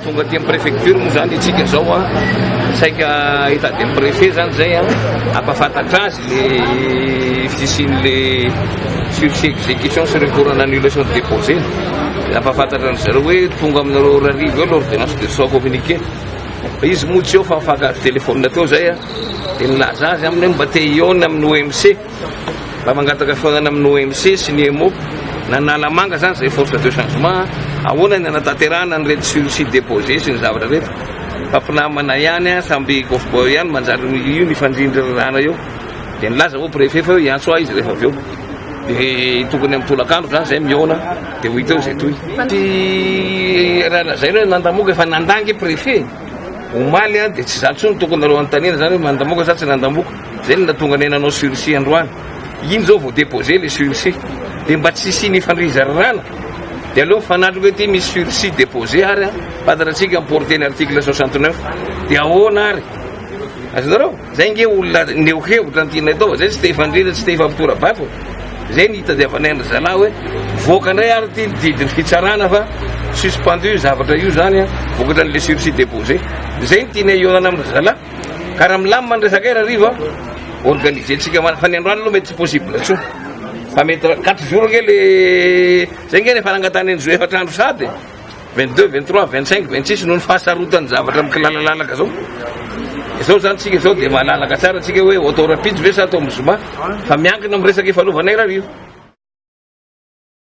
tonga aty amin'ny préfecture moa zany itsika zao a saika hitady amin'ny préfet zany zay a ampafantatra azy le fisian'le sursis exécution sur recours en annulation de déposé ampafantatra ny zareo hoe tonga aminareo rarivo eo l'ordonnance de soit communiqué izy motsy eo fa mifakary téléphone teo zay a de nilaza azy aminy hoe mba te iona amin'ny OMC mba mangataka fihaonana amin'ny OMC sy ny EMO nanala manga zany zay force de changement ahoana ny anatanterahana ny rety sursis déposé sy ny zavatra reto fampinamana ihany a samby gofbo ihany manjary io ny fandrindrarana eo de nilaza ho préfet fa iantso a izy rehefa avy eo de tokony amin'ny tolakandro zany zay miona de ho iteo zay toy raha zay hoe nandamoka efa nandangy préfet omaly a de tsy zany tsony tokony nareo antanina zany hoe mandamoka sa tsy nandamoka zay ny natonga nenanao sursis androany iny zao vao déposé le sursis de mba tsy siny fandrizarana de aloha fanatro hoe ty misy sursis déposé ary a fantaratsika importé ny article 69 de ahoana ary azonareo zay nge olona neo hevitra antina atao zay tsy te hifandrina tsy te hifampitora-bato zay ny hitadiavanay ny zalahy hoe voaka ndray ary ty didiny fitsarana fa suspendu zavatra io zany a vokatra n'le sursis déposé zay ny tiana ionana amin'ny zalahy ka raha milamina ny resaka raha riva organisé tsika fa ny androany aloha mety tsy possible tsony fa mety 4 jours nge le zay nge nefa nangatany ny zo efatra andro sady 22 23 25 26 noho ny fahasarotany zavatra mikilalalalaka zao izao zany tsika zao de mahalalaka tsara tsika hoe auto rapide ve sa atao mizoma fa miankina amin'ny resaka ifalovanay raha io